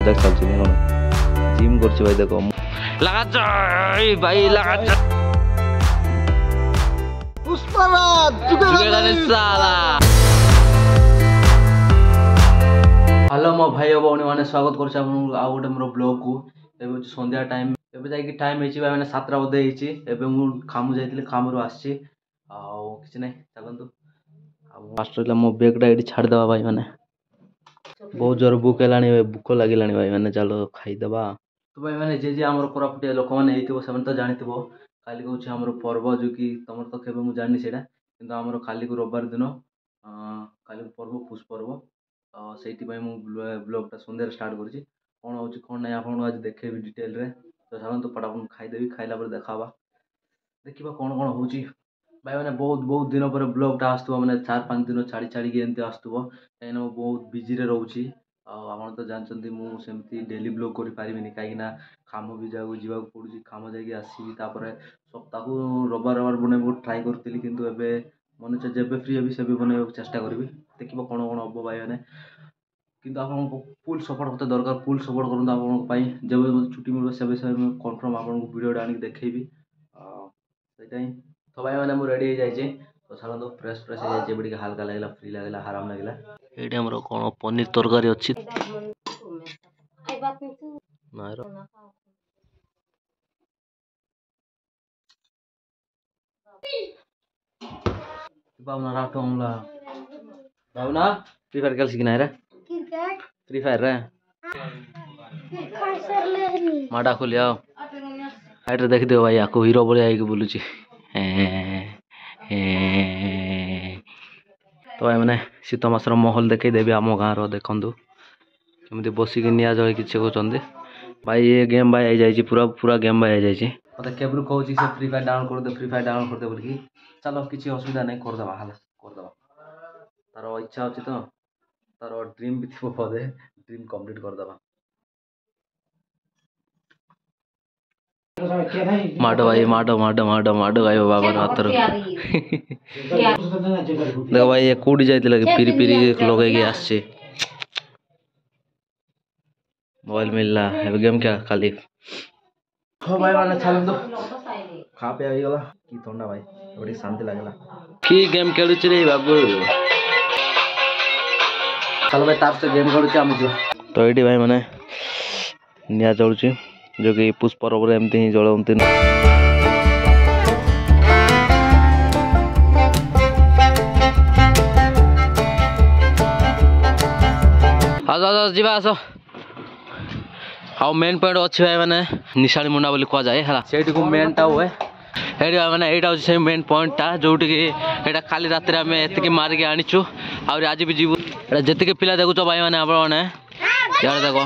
Track चलछि नै कोन gym करछि भाई देखो लगाच भाई लगाच पुष्पराज जुगेगा नि साला। हेलो मो भाई और भौणी माने स्वागत करछि आपन आ गोटे मोर ब्लॉग को। एबे संध्या टाइम एबे जाई कि टाइम हेछि भाई माने 7टा बजे हेछि। एबे मु खामु जाइतिले खामुरो आछि आ किछ नै चलंतु आ मास्टर मो बैग टा एडी छाड़ दबा भाई माने बहुत जोर भूख लानी भूख लागिलानी भाई माने चलो खाई दबा। तो भाई माने जे हमर कोरापुटिया लोक माने हेतिबो सेमन तो जानितबो काली को छ हमर पर्व जो कि तमर तो केबे मु जानि सेडा किंतु हमर काली को रविवार दिन काली को पर्व पुष पर्व सेठी भाई मु ब्लॉग टा संध्या स्टार्ट करछि कोन होछि कोन नै आपन आज देखेबी डिटेल रे। तो सालन तो पटापन खाई देबी खाइला पर देखाबा देखिबा कोन कोन होछि भाई माने बहुत दिन पर ब्लॉग टा आस्तबो माने 4-5 दिन छाड़ी छाड़ी के एंते आस्तबो एनो बहुत बिजी रे रहउछि आपण तो जानचंदी मु सेमती डेली ब्लॉग करि पारिबिनी काई ना खामो भी जाऊ जीवा पडुछि खामो जाई आसीबी तापरे सप्ताह को रविवार बनेबो ट्राई करतिली किंतु एबे मने जेबे फ्री हेबी सेबे बनेबो चेष्टा करबी देखिबो कोन कोन हबो भाई माने किंतु आपन को फुल सपोर्ट होते दरकार फुल सपोर्ट करन आपन पई जेबे छुट्टी मिलबो सेबे सेबे कंफर्म आपन को वीडियो डानी देखेबी सेटाई। तो भाई माने मु रेडी हो जाई छी तो साला तो फ्रेश फ्रेश हो जाई छी बडी हल्का लागला फ्री लागला आराम लागला एठी हमरो कोन पनीर तरकारी अछि नारो बावना रातो हमला बावना फ्री फायर खेल सिखना है रे क्रिकेट फ्री फायर रे माडा खोलिया हाइट रे देख दियो भाई आको हीरो बळे आइ के बोलुची तो भाई माने शीत मासर महल देखै देबी आम गाँ रो देखंदु केमती बसी के निया जळे किछ कोचंदी भाई ये गेम भाई आई जाई पूरा गेम भाई आई जाई मते केबरु कहउची से फ्री फायर डाउनलोड कर दे फ्री फायर डाउनलोड कर दे बोलकी चलो किछि असुविधा नै कर दबा हाला कर दबा तारो इच्छा होची तो तारो ड्रीम भी थो पदे ड्रीम कंप्लीट कर दबा माडो भाई माडो भाई बाबा हातर देखो भाई ये कोडी जाइतिला पिरी पिरी लगे के आछे मोबाइल मिलला है गेम क्या खाली हो भाई माने चलो तो खा पे आइ गला की ठंडा भाई बड़ी शांति लागला की गेम खेलुछ रे बाबू चलो भाई तार से गेम खेलुछ हम जो तो एडी भाई माने निया जळुची जो कि पुष्प पर्व एमती ही जळंती आस जीवा आस हाउ मेन पॉइंट अच्छी भाई माने निशाणी मुंडा बोली कह जाए है से मेन टा हुए माने एटा से मेन पॉइंट टा जोटी कि एटा खाली रात रे हमें एतिकी मार के आनिचु और आज भी जीवु एटा जतिके पिला देखुछ भाई माने आपण माने यार देखो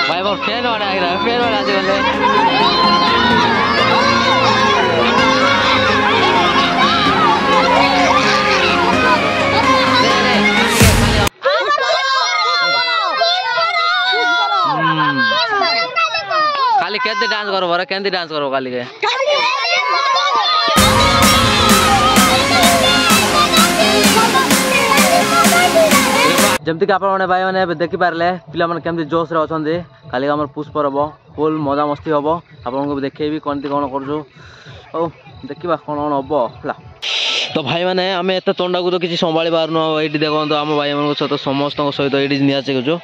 भाई वो फैन वाला आ रहा है फैन वाला आज गले खाली केते डांस करो बरे केंती डांस करो खाली के जमती कि आपण भाई मैंने देखी पारे पिला मैंने केमती जोश रे अछंदी खाली हमर पुष्प परब फुल मजा मस्ती हबो आपन को देखेबी कोनती कोन करजो ओ देखिबा कोन कोन हबो हला। तो भाई माने आमे एते तंडा को तो किछि संभाळी पार न एठी देखन तो हम भाई मन सहित समस्त सहित एठी निया छै जो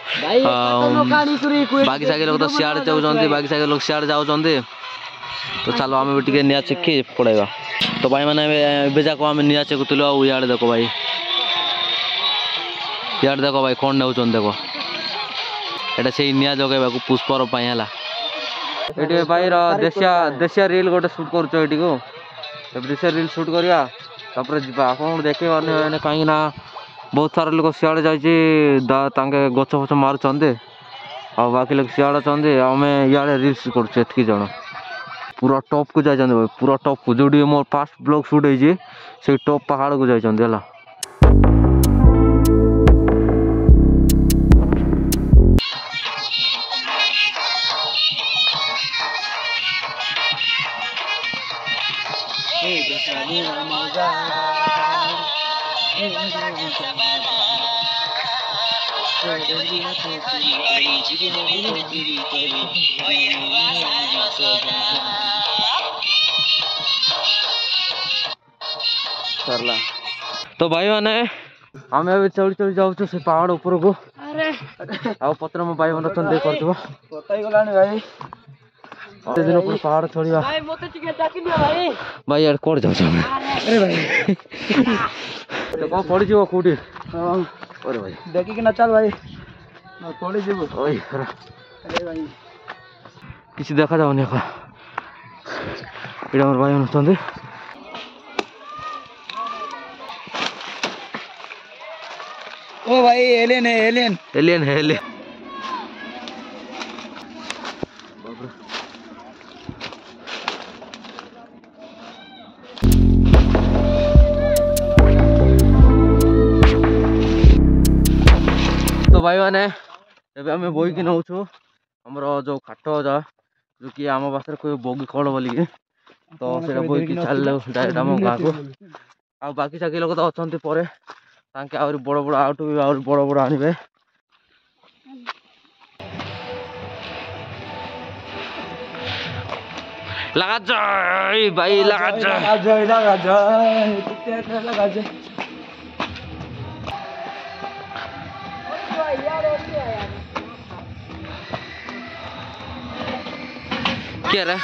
बाकी सागे लोग तो सियाड़ जाउछंती बाकी सागे लोग सियाड़ जाउछंती तो चलो आमे बिटिके निया छिकी पड़ेगा। तो भाई माने एबे जाको आमे निया छिकुतलो आ याड देखो भाई यार देखो भाई कौन नौचन देखो एटा से निया जगेबा को पुष्पर पाई हला एटी भाई रो देशिया रील गोटे शूट करछो एटी को देशिया रील शूट करिया तापर जिबा आपन देखे माने काई ना बहुत सारा लोग सियाड़ जाई छी तांके गछ फछ मार चंदे आ बाकी लोग सियाड़ चंदे हमें याडे रील शूट करछो एतकी जण पूरा टॉप को जाई चंदे पूरा टॉप को जोडी मोर फास्ट ब्लॉग शूट होई छी से टॉप पहाड़ को जाई चंदे हला Hey, सरला तो भाई मैंने आम अभी चढ़ी चढ़ी जाऊँ से पहाड़ ऊपर को आउ पत्र मो भाई मन देख भाई दिन ऊपर पहाड़ चढ़ा भाई यार कौन जाऊ अरे भाई तो कौन पड़ी जीव कौटी अरे भाई देखिए ना चल भाई पड़ी जीव अरे भाई किसी देखा जाऊनी एका इटा मोर भाई मन ओ भाई एलियन है एलियन एलियन है एलियन तो भाई मैंने एबे हमें बोई कि नौ हमर जो खाट जा जो कि आम पास कोई बोगी कल बोलिए तो से बोई कि चल डायरेक्ट आम गाँ को आ बाकी चाकि लोक तो अच्छा पर तांके आउरी बड़ बड़ आउट भी आउरी बड़ बड़ आनिबे लगा जाए भाई लगा जाए क्या रे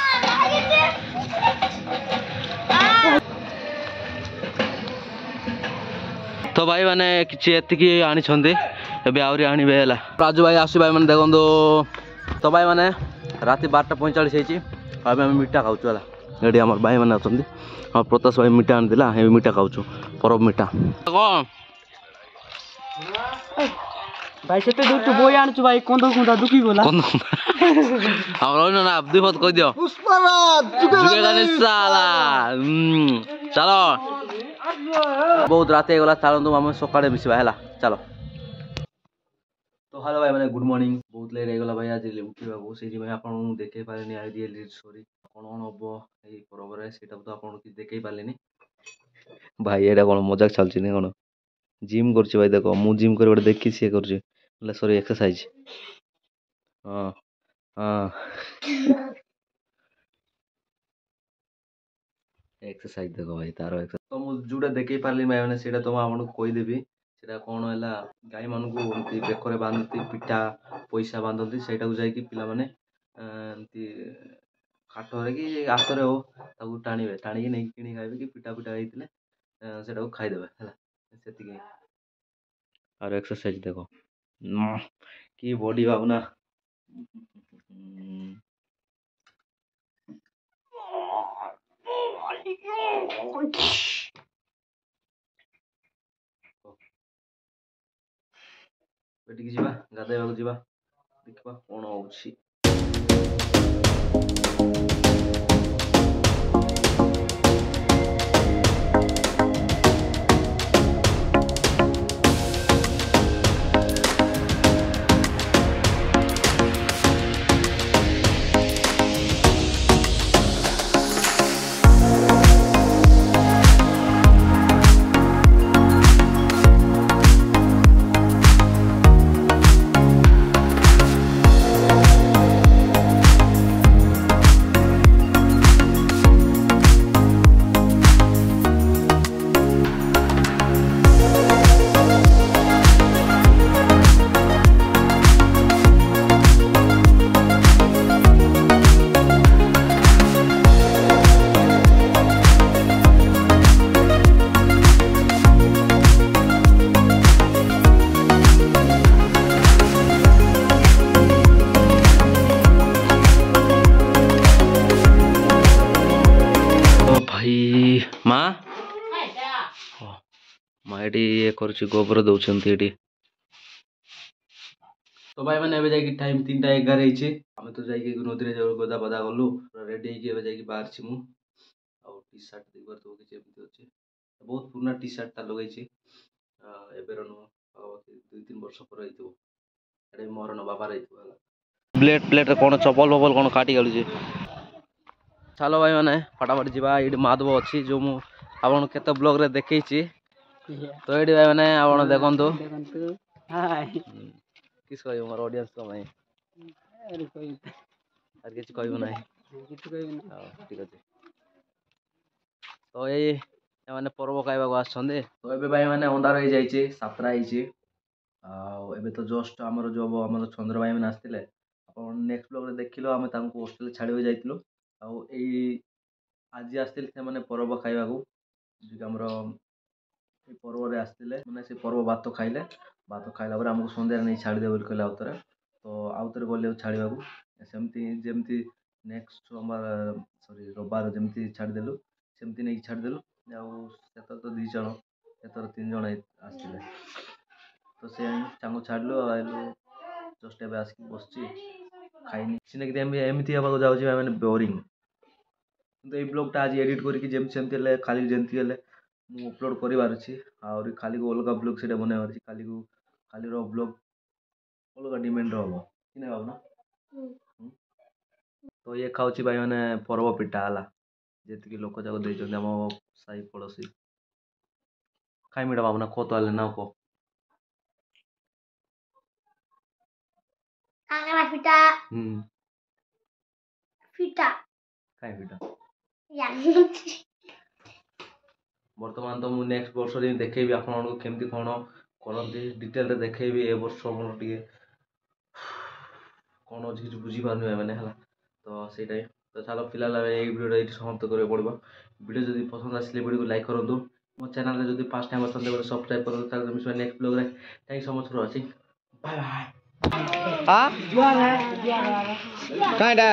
तो भाई मैंने किसी एतिकी आनी एबे आहरी आनिबे हैला राजू भाई आसु भाई मैंने देखो तो भाई मैंने राति 12:45 होती आम मीठा खाऊँ है ये आम भाई मैंने अच्छा प्रताश भाई मीठा आनी ए मीठा खाऊँ परब मीठा कौन भाई से तो बोई आनछु भाई कोंदो कोंदा दुखी बोला हम रोइनो ना दुई मत कह दियो पुष्पराज जुगेगा नहीं साला चलो बहुत रात गला चलो तुम आम सकाळे मिसवा है चलो तो हेलो भाई मैंने गुड मॉर्निंग बहुत लेट होगा भाई आज उठा से आप देखे पारे आज रियल स्टोरी कौन कौन हम ये परब से तो आप देखे पारे भाई ये कौन मजाक चलती ना कौन जिम कर भाई देख मु जिम कर देखी सी कर सॉरी एक्सरसाइज हाँ हाँ एक्सरसाइज देख भाई तार तो मुझे जोटा देखे पारे भाई मैंने से तो आपको कहीदेवी से कौन है गाई मान बेकर बांधती पिठा पैसा बांधती से पिला माने काठरे कि हाथरे हो टाणवे टाणी नहीं कि खाइबे कि पिठा पिठा होते से खाईदेवे है और एक्सरसाइज देखो कि बॉडी भावना बेटिकी जीवा गाधेबा जीवा देखा कौन होची माँ माँ ये गोबर दौरान तो भाई मैंने जाकि टाइम 3:11 आम तो जाकि नदी में गदा बदा गलु रेडी जाकि बाहर टी सार्ट देखिए तो किसी एमती अच्छे बहुत पुराना टी सार्टा लगे एबर नुह 2-3 वर्ष पर मोर नबार ब्लेड प्लेट कौन चपल फपल कौन काटी गलुचे चलो भाई मैंने फटाफट जावा ये माधव अच्छी जो मु ଆପଣ କେତେ ବ୍ଲଗ୍ରେ ଦେଖେଇଛି ତ ଏଇଠି ଭାଇ ମାନେ ଆପଣ ଦେଖନ୍ତୁ ଦେଖନ୍ତୁ ହାଇ କିସ କହିବ ମୋର ଅଡ଼ିଏନ୍ସଙ୍କ ପାଇଁ ଆରେ କହିବି আর কিছু କହିବ ନାହିଁ କିଛି କହିବି ନା ହଉ ଠିକ୍ ଅଛି ତ ଏଇ ଏମାନେ ପର୍ବ ଖାଇବାକୁ ଆସିଛନ୍ତି ତ ଏବେ ଭାଇ ମାନେ ଅନ୍ଧାର ହେଇଯାଇଛି 7ଟା ହେଇଛି ଆଉ ଏବେ ତ ଜଷ୍ଟ ଆମର ଯୋଉ ଆମର ଚନ୍ଦ୍ର ଭାଇ ମାନେ ଆସିଥିଲେ ଆପଣ ନେକ୍ସଟ ବ୍ଲଗ୍ରେ ଦେଖିଲ ଆମେ ତାଙ୍କୁ ହଷ୍ଟେଲ ଛାଡ଼ିବାକୁ ଯାଇଥିଲୁ ଆଉ ଏଇ ଆଜି ଆସିଥିଲେ ସେମାନେ ପର୍ବ ଖାଇବାକୁ ଯିଏକି ଆମର এই ପର୍ବରେ ଆସିଥିଲେ ମାନେ ସେ ପର୍ବ ଭାତ ଖାଇଲେ ଭାତ ଖାଇଲା ପରେ ଆମକୁ ସନ୍ଧ୍ୟାରେ ନେଇ ଛାଡ଼ିଦେବେ ବୋଲି କହିଲେ ଆଉଥରେ ତ ଆଉଥରେ ଗଲେ ଛାଡ଼ିବାକୁ ସେମିତି ଯେମିତି ନେକ୍ସଟ ସୋମବାର ସରି ରବିବାର ଯେମିତି ଛାଡ଼ିଦେଲୁ ସେମିତି ନେଇକି ଛାଡ଼ିଦେଲୁ ଆଉ ସେଥର ତ 2 ଜଣ ଏଥର 3 ଜଣ ଆସିଥିଲେ ତ ସେ ତାଙ୍କୁ ଛାଡ଼ିଲୁ ଆଇଲୁ ଜଷ୍ଟ ଏବେ ଆସିକି ବସିଛି ଖାଇନି ସିନାକି ଏମିତି ହେବାକୁ ଯାଉଛି ମାନେ ବୋରିଂ କିନ୍ତୁ ଏଇ ବ୍ଲଗ୍ଟା ଆଜି ଏଡ଼ିଟ୍ କରିକି ଯେମିତି ସେମିତି ହେଲେ ଖାଲି ଯେମିତି ହେଲେ ମୁଁ ଅପଲୋଡ଼ କରିବାର ଅଛି ଆହୁରି ଖାଲିକୁ ଅଲଗା ବ୍ଲଗ୍ ସେଇଟା ବନେଇବାର ଅଛି ଖାଲିର ବ୍ଲଗ୍ ଅଲଗା ଡିମାଣ୍ଡର ହବ କି ନାହିଁ ଭାବୁନା ତ ଇଏ ଖାଉଛି ଭାଇ ମାନେ ପର୍ବ ପିଠା ହେଲା ଯେତିକି ଲୋକ ଯାକ ଦେଇଛନ୍ତି ଆମ ସାହି ପଡ଼ୋଶୀ ଖାଇ ମିଠା ଭାବୁନା କହ ତ ହେଲେ ନା କହ Angela Vita, Vita, ଖାଇ ପିଠା yang ବର୍ତ୍ତମାନ ତ ମୁଁ ନେକ୍ସଟ ବର୍ଷ ଯେମିତି ଦେଖେଇବି ଆପଣମାନଙ୍କୁ କେମିତି କ'ଣ କରନ୍ତି ଡିଟେଲରେ ଦେଖେଇବି ଏ ବର୍ଷ ମୋର ଟିକେ କ'ଣ ଅଛି କିଛି ବୁଝିପାରୁନି ମାନେ ହେଲା ତ ସେଇଟା ତ ଚାଲ ଫିଲହାଲ ଏଇ ଭିଡ଼ିଓଟା ଏଇଠି ସମାପ୍ତ କରିବାକୁ ପଡ଼ିବ ଭିଡ଼ିଓ ଯଦି ପସନ୍ଦ ଆସିଲେ ଭିଡ଼ିଓକୁ ଲାଇକ୍ କରନ୍ତୁ ମୋ ଚ୍ୟାନେଲରେ ଯଦି ଫାର୍ଷ୍ଟ ଟାଇମ୍ ଅଛନ୍ତି ଗୋଟେ ସବସ୍କ୍ରାଇବ୍ କରନ୍ତୁ ତାହେଲେ ମିଶିବା ନେକ୍ସଟ ବ୍ଲଗ୍ରେ thank so much for watching bye bye ହଁ କାଇଁଟା